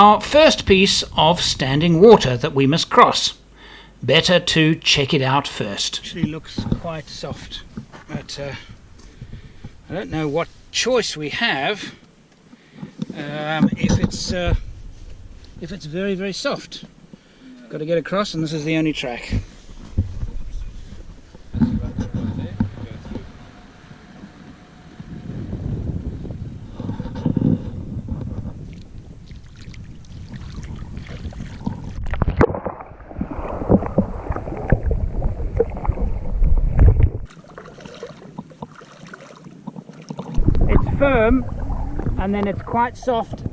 our first piece of standing water that we must cross. Better to check it out first. Actually looks quite soft, but I don't know what choice we have if it's very, very soft. Got to get across, and this is the only track. It's firm, and then it's quite soft.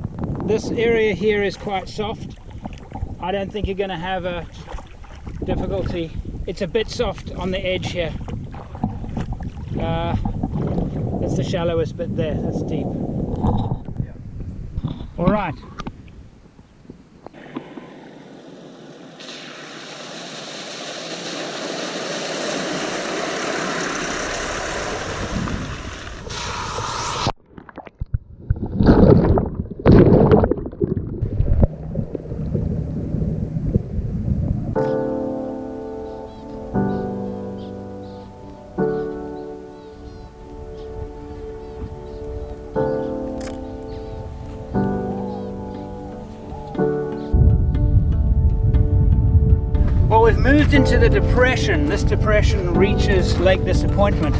This area here is quite soft. I don't think you're going to have a difficulty. It's a bit soft on the edge here. That's the shallowest bit there. That's deep. All right. Well, we've moved into the depression. This depression reaches Lake Disappointment.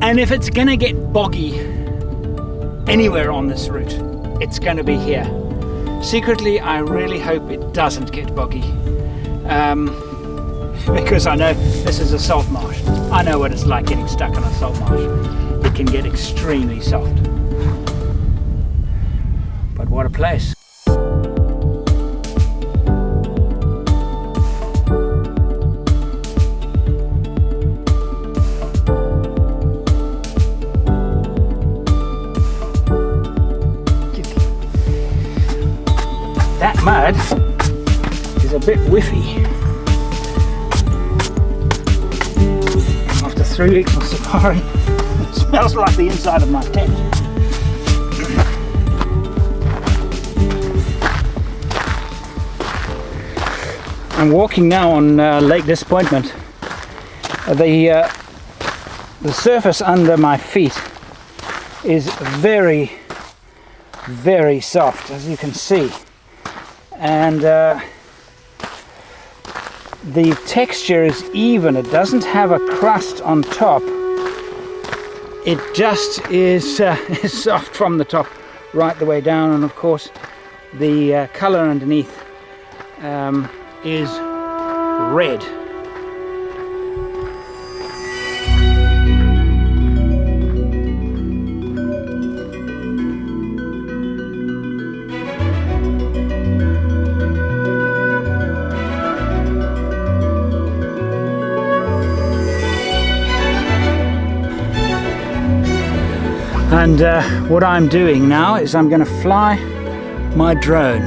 And if it's gonna get boggy anywhere on this route, it's gonna be here. Secretly, I really hope it doesn't get boggy. Because I know this is a salt marsh. I know what it's like getting stuck in a salt marsh. It can get extremely soft. But what a place. That mud is a bit whiffy. After 3 weeks of safari, it smells like the inside of my tent. I'm walking now on Lake Disappointment. The surface under my feet is very, very soft, as you can see. And the texture is even. It doesn't have a crust on top. It just is soft from the top right the way down, and of course the color underneath is red. And what I'm doing now is I'm going to fly my drone.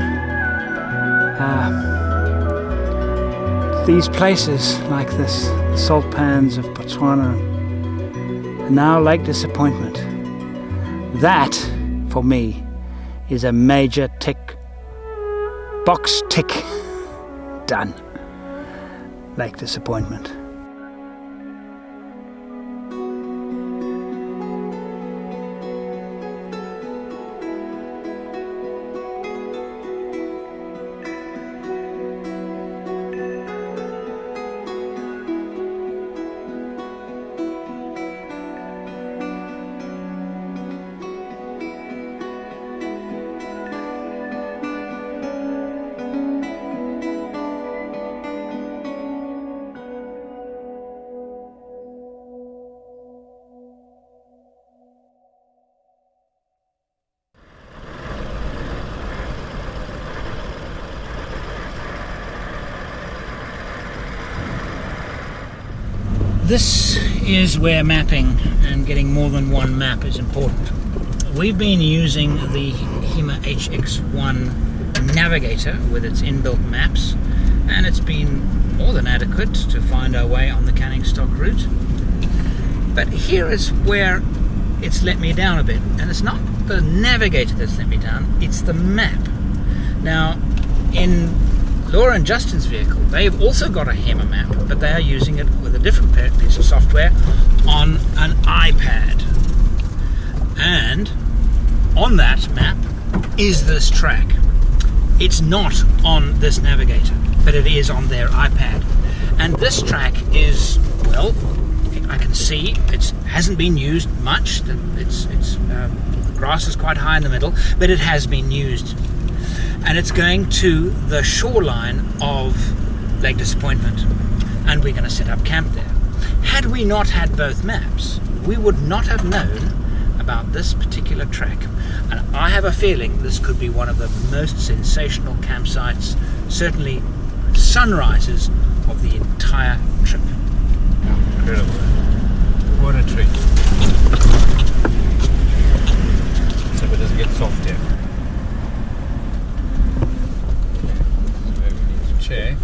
These places like this, the salt pans of Botswana, and now Lake Disappointment. That, for me, is a major box tick. Done. Lake Disappointment. This is where mapping and getting more than one map is important. We've been using the HEMA HX1 navigator with its inbuilt maps, and it's been more than adequate to find our way on the Canning Stock route. But here is where it's let me down a bit, and it's not the navigator that's let me down, it's the map. Now, in Laura and Justin's vehicle, they've also got a HEMA map, but they are using it with a different piece of software on an iPad. And on that map is this track. It's not on this navigator, but it is on their iPad. And this track is, well, I can see it hasn't been used much. The grass is quite high in the middle, but it has been used. And it's going to the shoreline of Lake Disappointment, and we're going to set up camp there. Had we not had both maps, we would not have known about this particular track. And I have a feeling this could be one of the most sensational campsites, certainly sunrises of the entire trip. Incredible. What a treat. So it doesn't get soft here. So we need to check.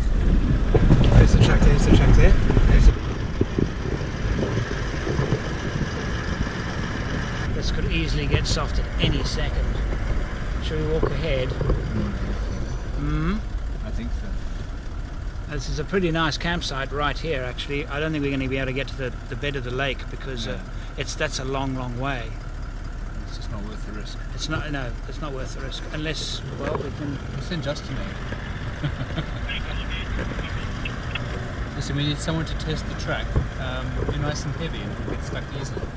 There's the track there. This could easily get soft at any second. Shall we walk ahead? I think so. This is a pretty nice campsite right here, actually. I don't think we're going to be able to get to the bed of the lake because that's a long way. It's just not worth the risk. It's not worth the risk unless, well, we can. We'll send Justin out. Listen, we need someone to test the track. You're nice and heavy and it'll get stuck easily. Do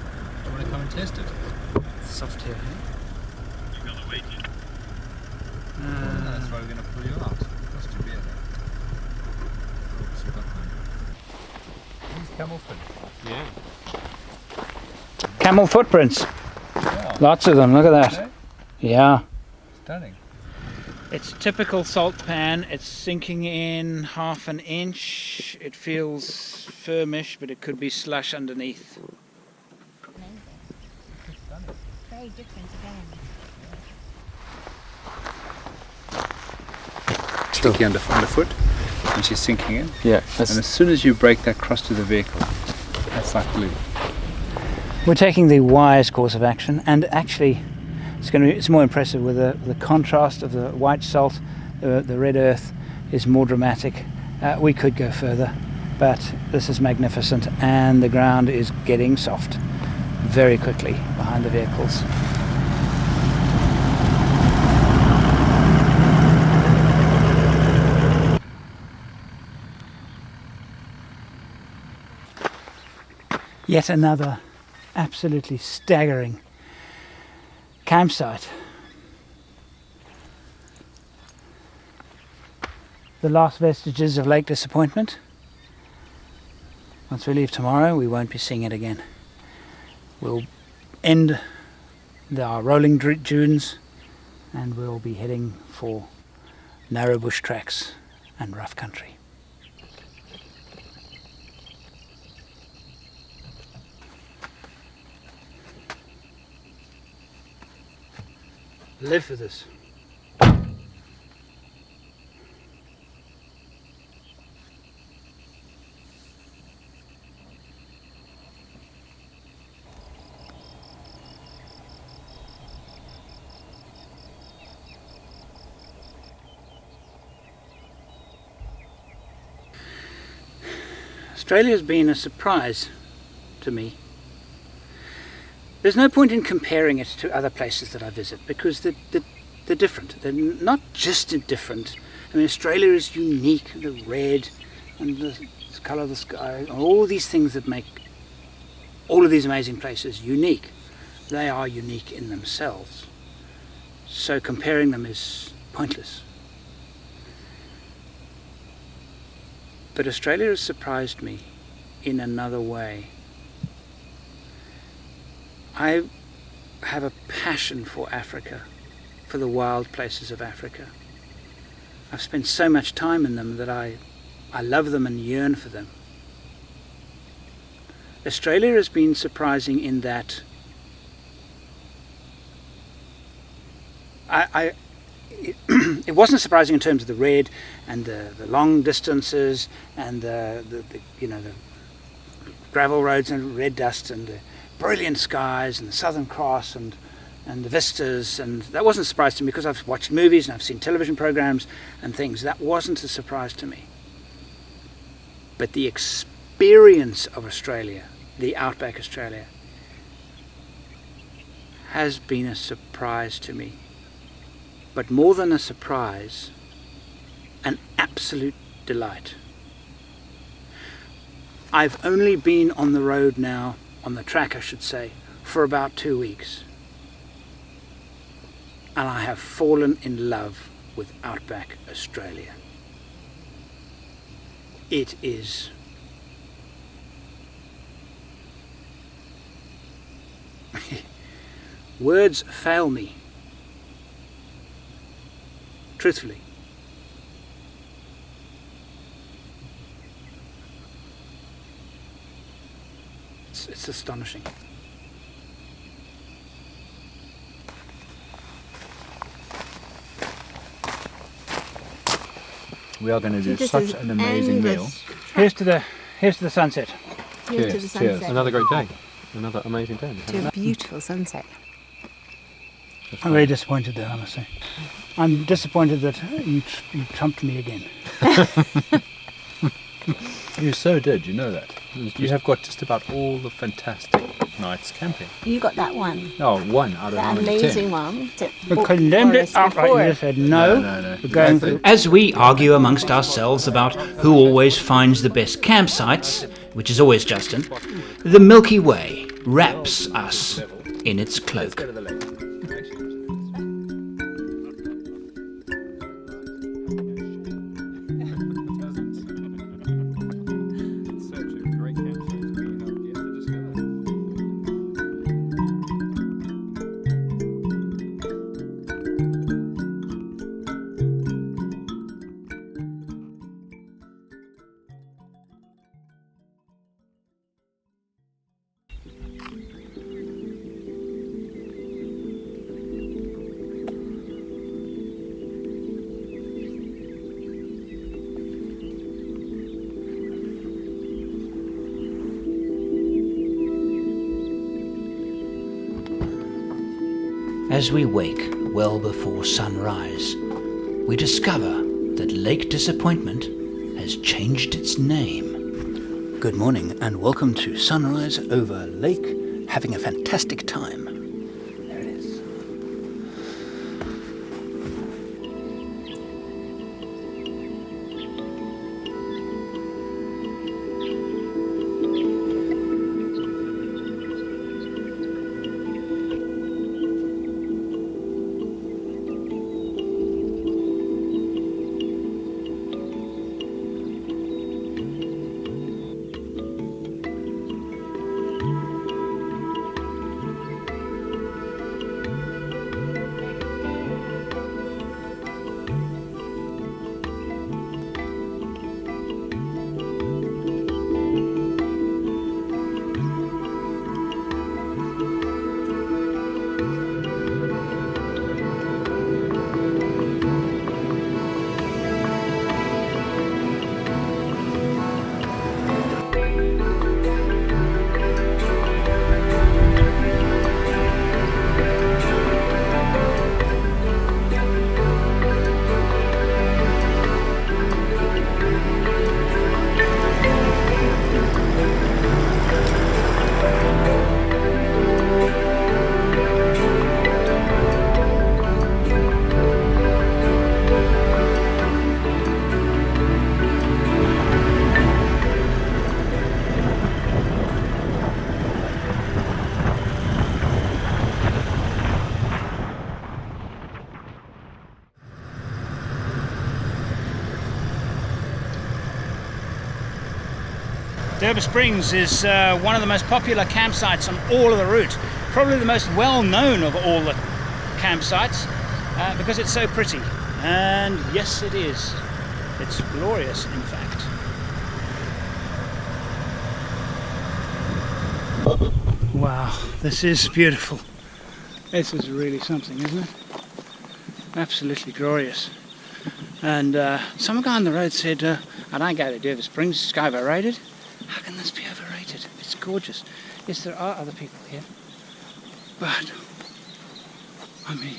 you want to come and test it? It's soft here. You got the weight in. That's why we're going to pull you out. That's too bad. These camel footprints. Yeah. Camel footprints. Yeah. Lots of them. Look at that. Okay. Yeah. Stunning. It's typical salt pan. It's sinking in 1/2 inch. It feels firmish, but it could be slush underneath. Amazing. Very different again. Sticky underfoot, and she's sinking in. Yeah. And as soon as you break that cross to the vehicle, that's like glue. We're taking the wise course of action, and actually, it's more impressive with the contrast of the white salt. The red earth is more dramatic. We could go further, but this is magnificent, and the ground is getting soft very quickly behind the vehicles. Yet another absolutely staggering campsite. The last vestiges of Lake Disappointment. Once we leave tomorrow, we won't be seeing it again. We'll end our rolling dunes and we'll be heading for narrow bush tracks and rough country. Live for this. Australia's been a surprise to me. There's no point in comparing it to other places that I visit because they're different. They're not just different. I mean, Australia is unique. The red and the colour of the sky, and all these things that make all of these amazing places unique. They are unique in themselves. So comparing them is pointless. But Australia has surprised me in another way. I have a passion for Africa, for the wild places of Africa. I've spent so much time in them that I love them and yearn for them. Australia has been surprising in that it wasn't surprising in terms of the red and the long distances and the gravel roads and red dust and the brilliant skies and the Southern Cross and and the vistas, and that wasn't a surprise to me because I've watched movies and I've seen television programs and things. That wasn't a surprise to me. But the experience of Australia, the Outback Australia, has been a surprise to me. But more than a surprise, an absolute delight. I've only been on the road now, on the track I should say, for about 2 weeks. And I have fallen in love with Outback Australia. It is words fail me, truthfully. It's astonishing. We are going to do This such is an amazing meal. endless. Here's to the sunset. Here's to the sunset. Another great day. Another amazing day. To a beautiful sunset. I'm very disappointed there, I must say. I'm disappointed that you trumped me again. You so did, you know that. You have got just about all the fantastic nights camping. You got that one. Oh, one out of That 110. amazing one. that We walked condemned for it us outright. before. You just said no. No. We're going through. As we argue amongst ourselves about who always finds the best campsites, which is always Justin, the Milky Way wraps us in its cloak. As we wake well before sunrise, we discover that Lake Disappointment has changed its name. Good morning and welcome to Sunrise over Lake, having a fantastic time. There it is. Durba Springs is one of the most popular campsites on all of the route. Probably the most well-known of all the campsites because it's so pretty. And yes, it is. It's glorious, in fact. Wow, this is beautiful. This is really something, isn't it? Absolutely glorious. And some guy on the road said, I don't go to Durba Springs, it's overrated. How can this be overrated? It's gorgeous. Yes, there are other people here, but I mean,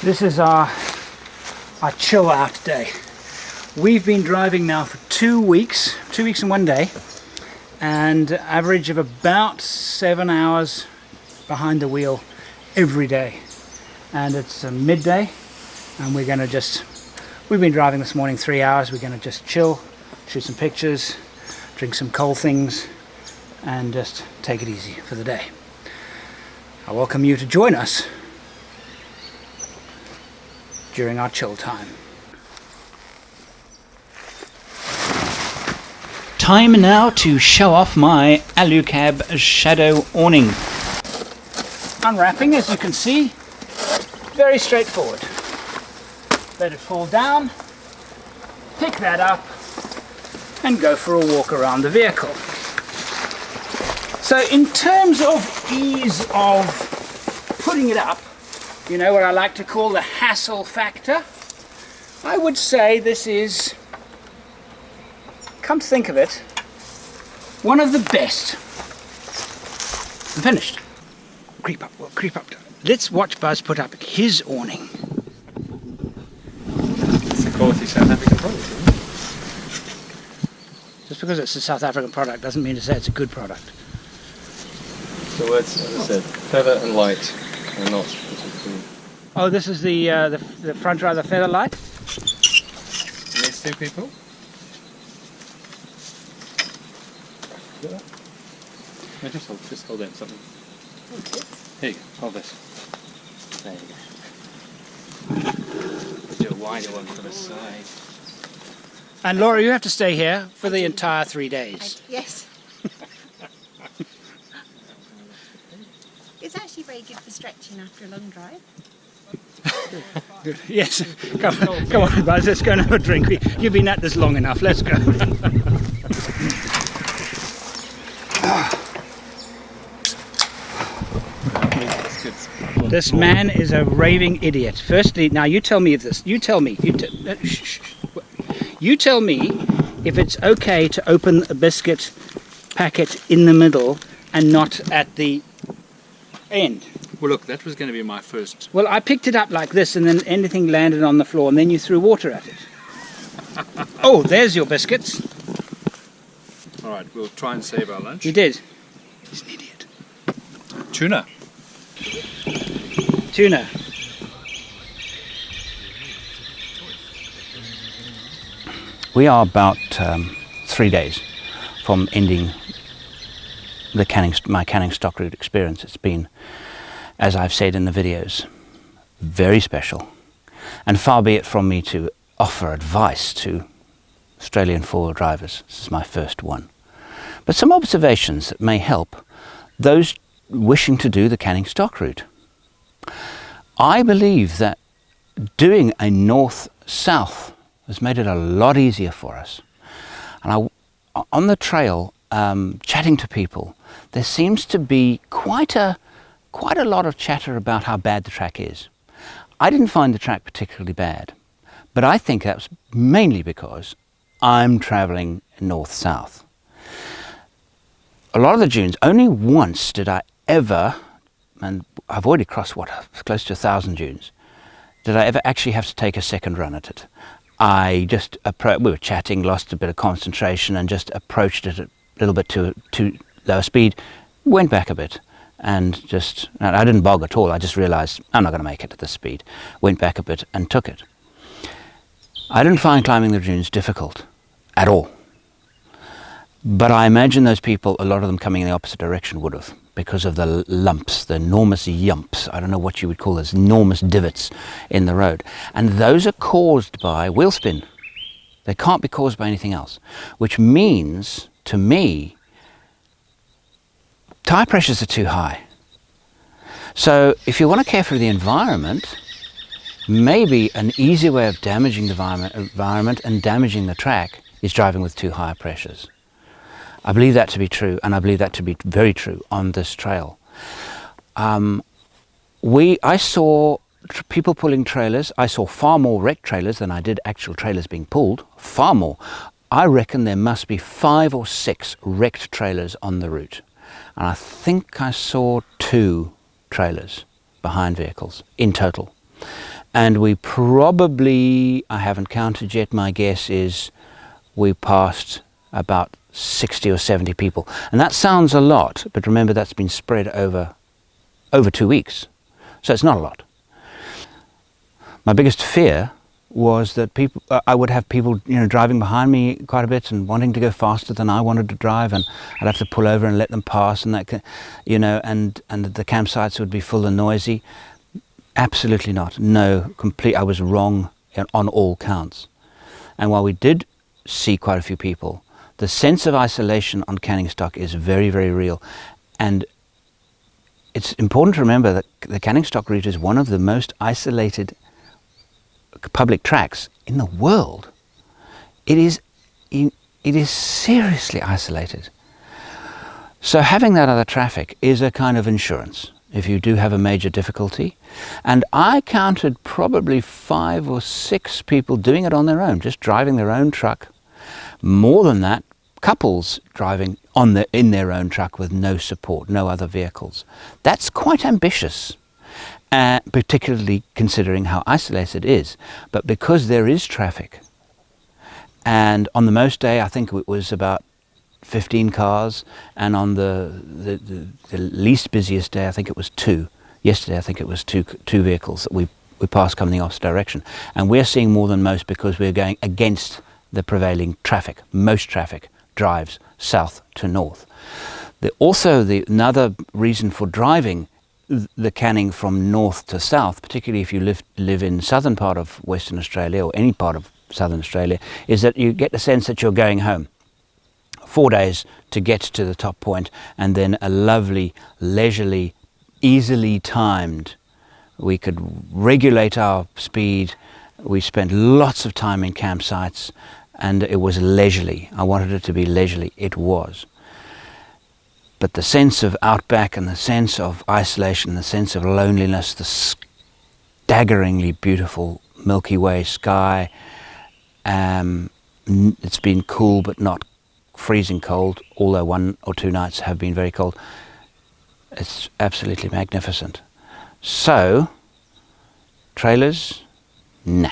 this is our chill out day. We've been driving now for 2 weeks and 1 day, and average of about 7 hours behind the wheel every day. And it's midday, and we've been driving this morning 3 hours. We're going to just chill, shoot some pictures, drink some cold things, and just take it easy for the day. I welcome you to join us during our chill time. Time now to show off my Alucab shadow awning. Unwrapping, as you can see, very straightforward. Let it fall down, pick that up, and go for a walk around the vehicle. So in terms of ease of putting it up, you know, what I like to call the hassle factor, I would say this is, come to think of it, one of the best. I'm finished. Creep up, well, creep up. Let's watch Buzz put up his awning. It's a quality South African product. Just because it's a South African product doesn't mean to say it's a good product. The words, as I said, feather and light are not particularly. Oh, this is the front row, the feather light? These two people? No, just hold in something. Okay. Here you go, hold this. There you go. Do a wider one for the side. And Laura, you have to stay here for the entire 3 days. Yes. It's actually very good for stretching after a long drive. Good. Yes. Come on, Buzz, let's go and have a drink. You've been at this long enough. Let's go. This man is a raving idiot. Firstly, now you tell me if this. You tell me if it's okay to open a biscuit packet in the middle and not at the end. Well, look, that was going to be my first. Well, I picked it up like this, and then anything landed on the floor, and then you threw water at it. Oh, there's your biscuits. All right, we'll try and save our lunch. You did. He's an idiot. Tuna. Tuna. We are about 3 days from ending my canning stock route experience. It's been, as I've said in the videos, very special. And far be it from me to offer advice to Australian four-wheel drivers. This is my first one. But some observations that may help those wishing to do the canning stock route. I believe that doing a north-south has made it a lot easier for us. And on the trail, chatting to people, there seems to be quite a lot of chatter about how bad the track is. I didn't find the track particularly bad, but I think that's mainly because I'm traveling north-south. A lot of the dunes, only once did I ever, and I've already crossed close to 1,000 dunes, did I ever actually have to take a second run at it. I just we were chatting, lost a bit of concentration, and just approached it a little bit too low speed, went back a bit, and I didn't bog at all. I just realized I'm not going to make it at this speed. Went back a bit and took it. I didn't find climbing the dunes difficult at all. But I imagine those people, a lot of them coming in the opposite direction, would have, because of the lumps, the enormous yumps, I don't know what you would call those, enormous divots in the road. And those are caused by wheel spin. They can't be caused by anything else, which means, to me, tire pressures are too high. So if you want to care for the environment, maybe an easier way of damaging the environment and damaging the track is driving with too high pressures. I believe that to be true, and I believe that to be very true on this trail. I saw people pulling trailers. I saw far more wrecked trailers than I did actual trailers being pulled. Far more. I reckon there must be 5 or 6 wrecked trailers on the route. And I think I saw 2 trailers behind vehicles in total. And we probably, I haven't counted yet, my guess is we passed about 60 or 70 people. And that sounds a lot, but remember that's been spread over 2 weeks. So it's not a lot. My biggest fear was that I would have people, driving behind me quite a bit and wanting to go faster than I wanted to drive, and I'd have to pull over and let them pass, and that, and the campsites would be full and noisy. Absolutely not. No, I was wrong on all counts. And while we did see quite a few people, the sense of isolation on Canning Stock is very, very real. And it's important to remember that the Canning Stock route is one of the most isolated public tracks in the world. It is seriously isolated. So having that other traffic is a kind of insurance if you do have a major difficulty. And I counted probably 5 or 6 people doing it on their own, just driving their own truck. More than that, couples driving in their own truck with no support, no other vehicles. That's quite ambitious, particularly considering how isolated it is. But because there is traffic, and on the most day I think it was about 15 cars, and on the least busiest day I think it was 2. Yesterday I think it was two vehicles that we passed coming the opposite direction. And we're seeing more than most because we're going against the prevailing traffic. Most traffic drives south to north. Another reason for driving the Canning from north to south, particularly if you live in southern part of Western Australia or any part of southern Australia, is that you get the sense that you're going home. 4 days to get to the top point, and then a lovely, leisurely, easily timed. We could regulate our speed. We spent lots of time in campsites, and it was leisurely. I wanted it to be leisurely. It was. But the sense of outback and the sense of isolation, the sense of loneliness, the staggeringly beautiful Milky Way sky, it's been cool but not freezing cold, although 1 or 2 nights have been very cold. It's absolutely magnificent. So, trailers, nah.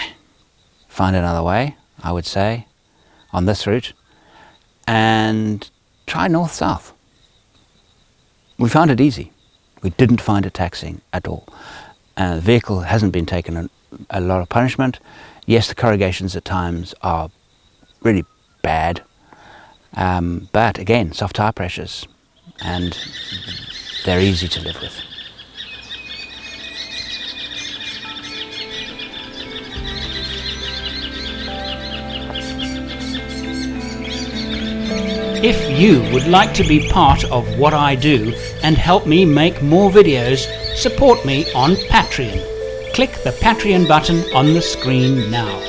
Find another way, I would say, on this route, and try north-south. We found it easy. We didn't find it taxing at all. The vehicle hasn't been taken a lot of punishment. Yes, the corrugations at times are really bad, but again, soft tire pressures, and they're easy to live with. If you would like to be part of what I do and help me make more videos, support me on Patreon. Click the Patreon button on the screen now.